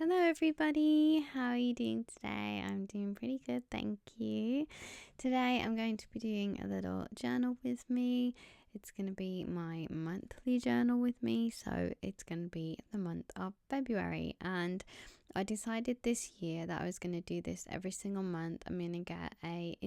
Hello, everybody. How are you doing today? I'm doing pretty good, thank you. Today, I'm going to be doing a little journal with me. It's going to be my monthly journal with me, so it's going to be the month of February. And I decided this year that I was going to do this every single month. I'm going to get a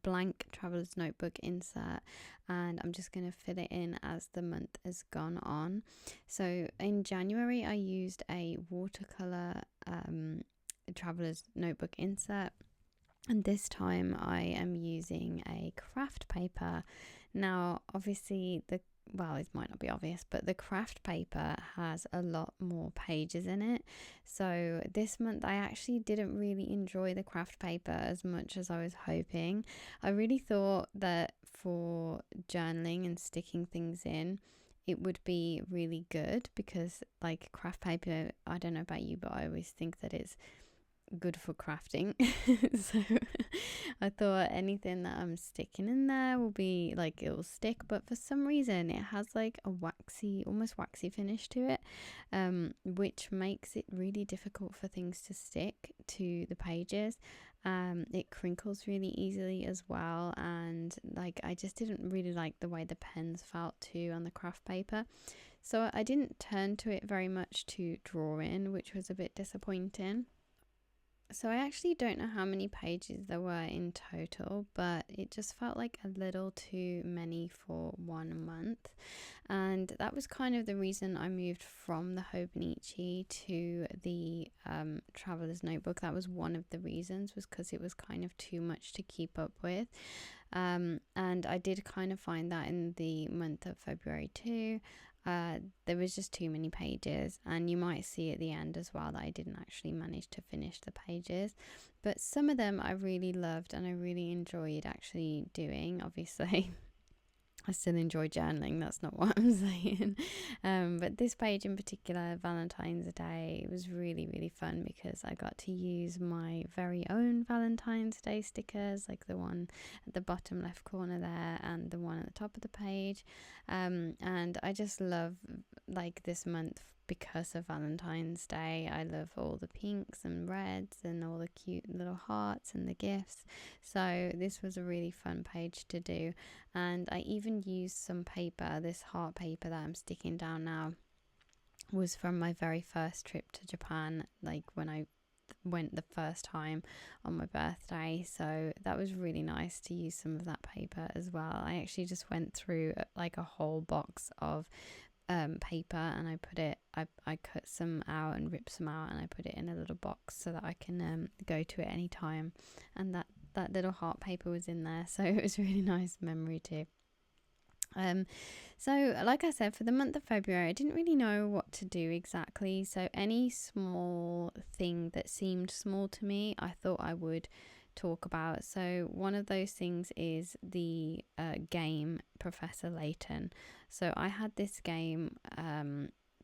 blank traveler's notebook insert, and I'm just going to fill it in as the month has gone on. So in January, I used a watercolor traveler's notebook insert, and this time I am using a craft paper. Now, obviously, it might not be obvious, but the craft paper has a lot more pages in it. So this month I actually didn't really enjoy the craft paper as much as I was hoping. I really thought that for journaling and sticking things in, it would be really good because, like, craft paper, I don't know about you, but I always think that it's good for crafting. So I thought anything that I'm sticking in there will be like, it will stick, but for some reason it has like a almost waxy finish to it, which makes it really difficult for things to stick to the pages. It crinkles really easily as well, and like I just didn't really like the way the pens felt too on the craft paper, so I didn't turn to it very much to draw in, which was a bit disappointing. So I actually don't know how many pages there were in total, but it just felt like a little too many for 1 month. And that was kind of the reason I moved from the Hobonichi to the Traveler's Notebook. That was one of the reasons, was because it was kind of too much to keep up with. And I did kind of find that in the month of February too. There was just too many pages, and you might see at the end as well that I didn't actually manage to finish the pages, but some of them I really loved and I really enjoyed actually doing. Obviously I still enjoy journaling, that's not what I'm saying. But this page in particular, Valentine's Day, it was really, really fun because I got to use my very own Valentine's Day stickers, like the one at the bottom left corner there and the one at the top of the page. And I just love like this month because of Valentine's Day. I love all the pinks and reds and all the cute little hearts and the gifts. So this was a really fun page to do. And I even used some paper. This heart paper that I'm sticking down now was from my very first trip to Japan, like when I went the first time on my birthday. So that was really nice to use some of that paper as well. I actually just went through like a whole box of paper, and I cut some out and ripped some out, and I put it in a little box so that I can go to it any time. And that little heart paper was in there, so it was a really nice memory too. So like I said, for the month of February, I didn't really know what to do exactly. So any small thing that seemed small to me, I thought I would talk about. So one of those things is the game Professor Layton. So I had this game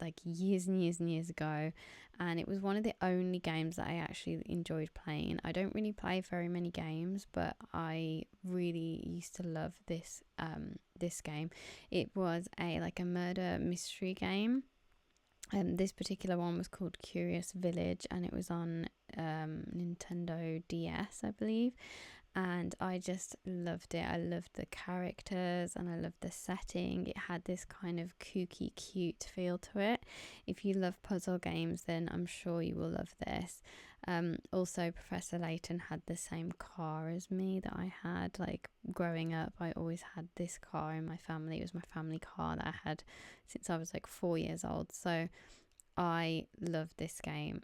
like years and years and years ago, and it was one of the only games that I actually enjoyed playing. I don't really play very many games, but I really used to love this game. It was a murder mystery game. This particular one was called Curious Village, and it was on Nintendo DS, I believe. And I just loved it. I loved the characters and I loved the setting. It had this kind of kooky, cute feel to it. If you love puzzle games, then I'm sure you will love this. Also, Professor Layton had the same car as me that I had. Like, growing up, I always had this car in my family. It was my family car that I had since I was like 4 years old. So I love this game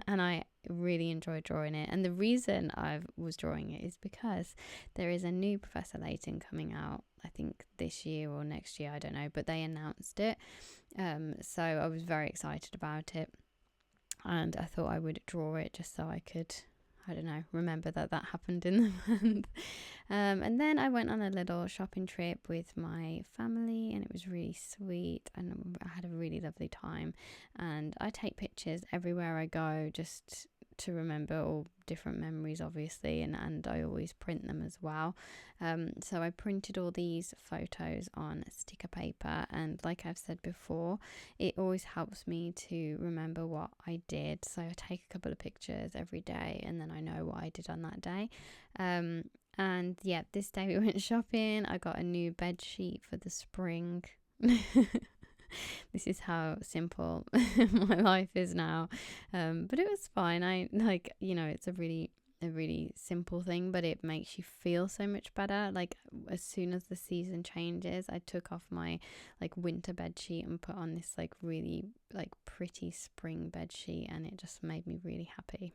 and I really enjoy drawing it. And the reason I was drawing it is because there is a new Professor Layton coming out, I think this year or next year, I don't know, but they announced it. So I was very excited about it, and I thought I would draw it just so I could, I don't know, remember that happened in the month. And then I went on a little shopping trip with my family, and it was really sweet, and I had a really lovely time. And I take pictures everywhere I go just to remember all different memories, obviously, and I always print them as well. So I printed all these photos on sticker paper, and like I've said before, it always helps me to remember what I did. So I take a couple of pictures every day, and then I know what I did on that day. And yeah, this day we went shopping. I got a new bed sheet for the spring. This is how simple my life is now. But it was fine. I like, it's a really simple thing, but it makes you feel so much better. Like as soon as the season changes, I took off my like winter bed sheet and put on this like really like pretty spring bed sheet, and it just made me really happy.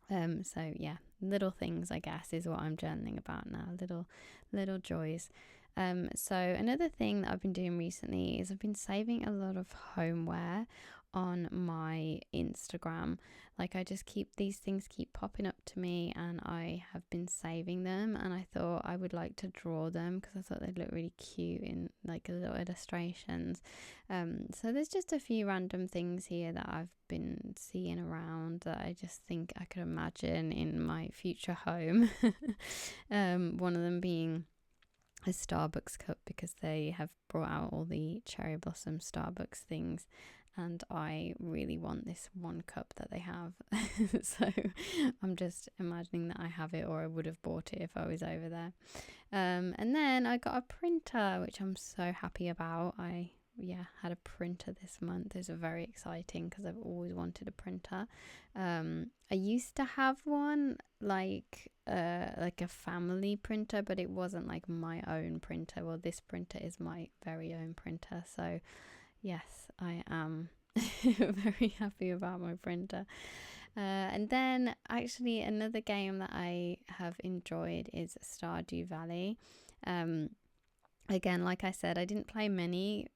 So yeah, little things, I guess, is what I'm journaling about now. Little joys. So another thing that I've been doing recently is I've been saving a lot of homeware on my Instagram. Like I just these things keep popping up to me, and I have been saving them, and I thought I would like to draw them because I thought they'd look really cute in like little illustrations. So there's just a few random things here that I've been seeing around that I just think I could imagine in my future home. One of them being a Starbucks cup, because they have brought out all the cherry blossom Starbucks things, and I really want this one cup that they have. So I'm just imagining that I have it, or I would have bought it if I was over there. And then I got a printer, which I'm so happy about. I had a printer this month. It was very exciting because I've always wanted a printer. I used to have one like a family printer, but it wasn't like my own printer. Well, this printer is my very own printer, so yes, I am very happy about my printer. And then actually another game that I have enjoyed is Stardew Valley. Again, like I said, I didn't play many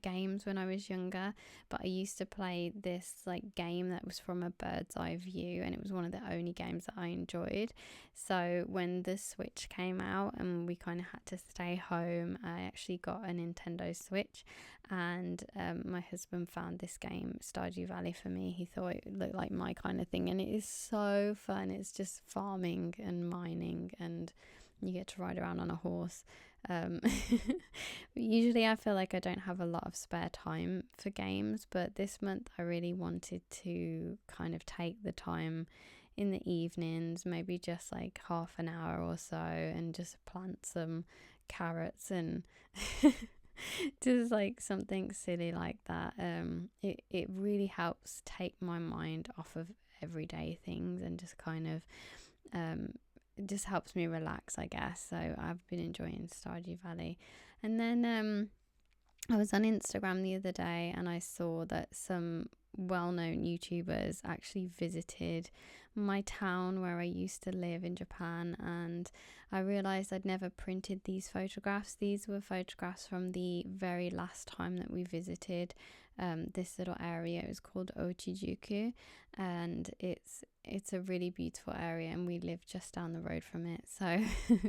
games when I was younger, but I used to play this like game that was from a bird's eye view, and it was one of the only games that I enjoyed. So when the Switch came out and we kind of had to stay home, I actually got a Nintendo Switch, and my husband found this game Stardew Valley for me. He thought it looked like my kind of thing, and it is so fun. It's just farming and mining, and you get to ride around on a horse. Usually I feel like I don't have a lot of spare time for games, but this month I really wanted to kind of take the time in the evenings, maybe just like half an hour or so, and just plant some carrots and just like something silly like that. It really helps take my mind off of everyday things, and just kind of it just helps me relax, I guess. So I've been enjoying Stardew Valley. And then I was on Instagram the other day, and I saw that some well-known YouTubers actually visited my town where I used to live in Japan, and I realized I'd never printed these photographs. These were photographs from the very last time that we visited this little area. It was called Ochijuku, and it's a really beautiful area, and we live just down the road from it. So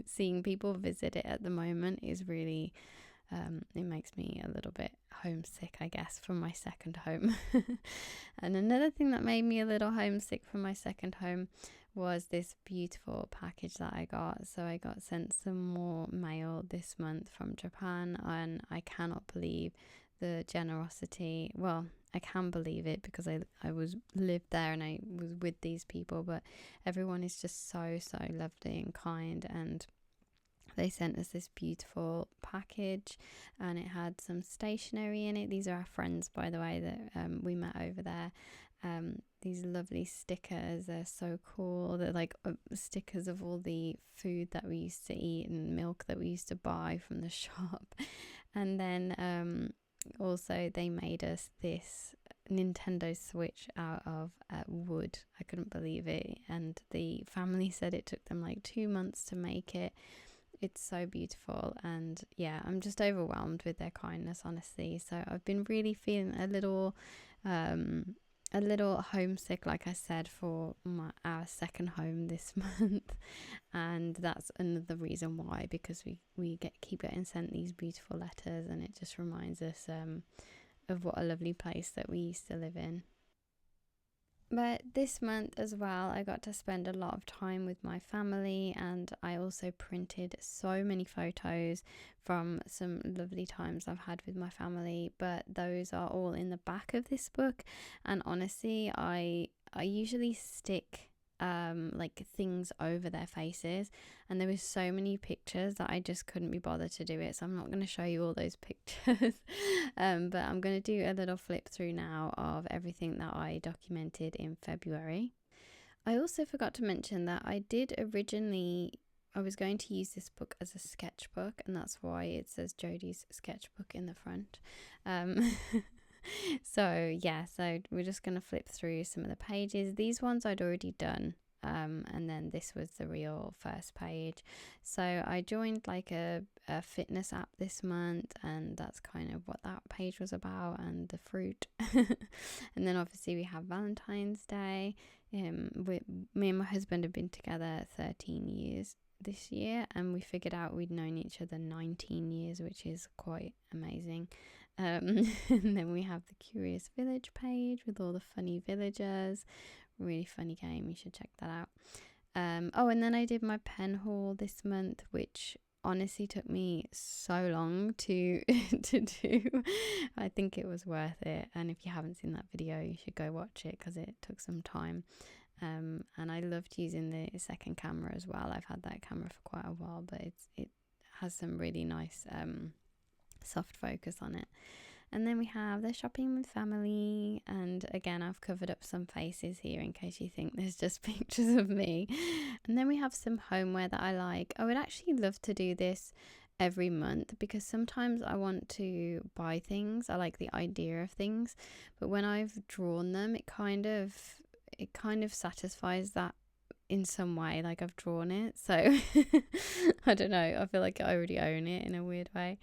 seeing people visit it at the moment is really it makes me a little bit homesick, I guess, from my second home. And another thing that made me a little homesick from my second home was this beautiful package that I got. So I got sent some more mail this month from Japan, and I cannot believe the generosity. Well, I can believe it because I lived there and I was with these people, but everyone is just so lovely and kind, and they sent us this beautiful package, and it had some stationery in it. These are our friends, by the way, that we met over there. These lovely stickers, they're so cool. They're like stickers of all the food that we used to eat and milk that we used to buy from the shop. And then also they made us this Nintendo Switch out of wood. I couldn't believe it, and the family said it took them like 2 months to make it. It's so beautiful, and yeah, I'm just overwhelmed with their kindness, honestly. So I've been really feeling a little homesick, like I said, for our second home this month, and that's another reason why, because we keep getting sent these beautiful letters, and it just reminds us of what a lovely place that we used to live in. But this month as well, I got to spend a lot of time with my family, and I also printed so many photos from some lovely times I've had with my family. But those are all in the back of this book, and honestly, I usually stick like things over their faces, and there was so many pictures that I just couldn't be bothered to do it, so I'm not going to show you all those pictures. But I'm going to do a little flip through now of everything that I documented in February. I also forgot to mention that I was going to use this book as a sketchbook, and that's why it says Jodi's sketchbook in the front. um So yeah, so we're just going to flip through some of the pages. These ones I'd already done, and then this was the real first page. So I joined like a fitness app this month, and that's kind of what that page was about, and the fruit. And then obviously we have Valentine's Day. Me and my husband have been together 13 years this year, and we figured out we'd known each other 19 years, which is quite amazing. And then we have the Curious Village page with all the funny villagers. Really funny game, you should check that out. Oh, and then I did my pen haul this month, which honestly took me so long to to do. I think it was worth it, and if you haven't seen that video, you should go watch it because it took some time. And I loved using the second camera as well. I've had that camera for quite a while, but it has some really nice soft focus on it. And then we have the shopping with family, and again I've covered up some faces here in case you think there's just pictures of me. And then we have some homeware that I like. I would actually love to do this every month because sometimes I want to buy things. I like the idea of things, but when I've drawn them, it kind of satisfies that in some way, like I've drawn it. So I don't know, I feel like I already own it in a weird way.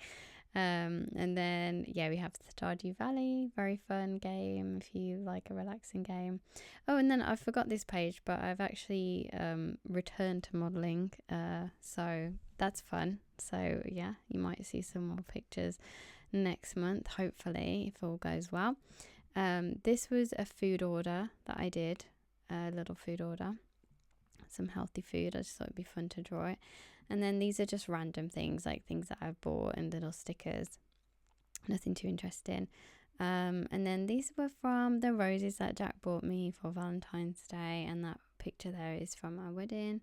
And then yeah, we have Stardew Valley, very fun game if you like a relaxing game. Oh, and then I forgot this page, but I've actually returned to modeling, so that's fun. So yeah, you might see some more pictures next month, hopefully, if all goes well. This was a food order that I did, a little food order, some healthy food. I just thought it'd be fun to draw it. And then these are just random things, like things that I've bought and little stickers. Nothing too interesting. And then these were from the roses that Jack bought me for Valentine's Day. And that picture there is from our wedding.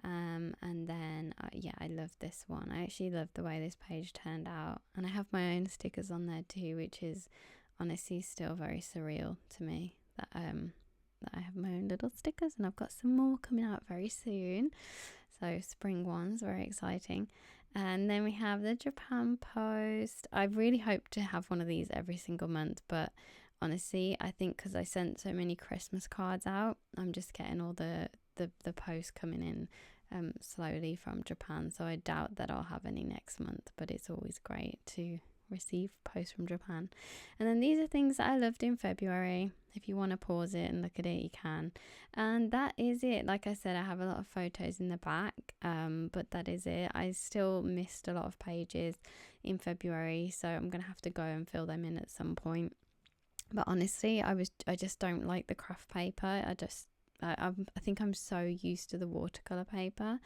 And then, yeah, I love this one. I actually love the way this page turned out. And I have my own stickers on there too, which is honestly still very surreal to me that I have my own little stickers, and I've got some more coming out very soon. So spring ones, very exciting. And then we have the Japan post. I really hope to have one of these every single month, but honestly, I think because I sent so many Christmas cards out, I'm just getting all the posts coming in slowly from Japan. So I doubt that I'll have any next month, but it's always great to receive posts from Japan. And then these are things that I loved in February. If you want to pause it and look at it, you can. And that is it. Like I said, I have a lot of photos in the back, but that is it. I still missed a lot of pages in February, so I'm gonna have to go and fill them in at some point. But honestly, I just don't like the craft paper. I think I'm so used to the watercolor paper.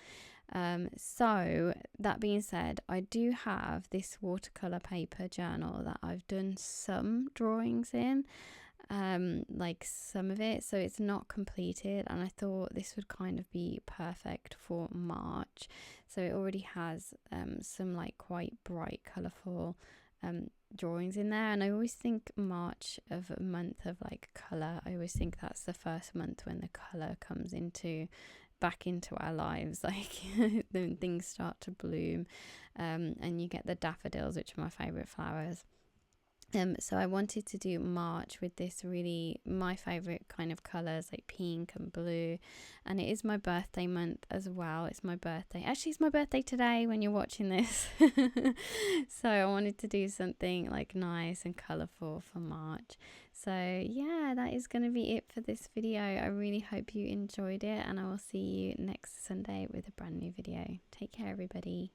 So that being said, I do have this watercolor paper journal that I've done some drawings in, like some of it, so it's not completed, and I thought this would kind of be perfect for March. So it already has some like quite bright colorful drawings in there, and I always think March of a month of like color. I always think that's the first month when the color comes back into our lives, like then things start to bloom, and you get the daffodils, which are my favorite flowers. So I wanted to do March with this really my favorite kind of colors, like pink and blue, and it is my birthday month as well. It's my birthday. Actually, it's my birthday today when you're watching this. So I wanted to do something like nice and colorful for March. So yeah, that is going to be it for this video. I really hope you enjoyed it, and I will see you next Sunday with a brand new video. Take care, everybody.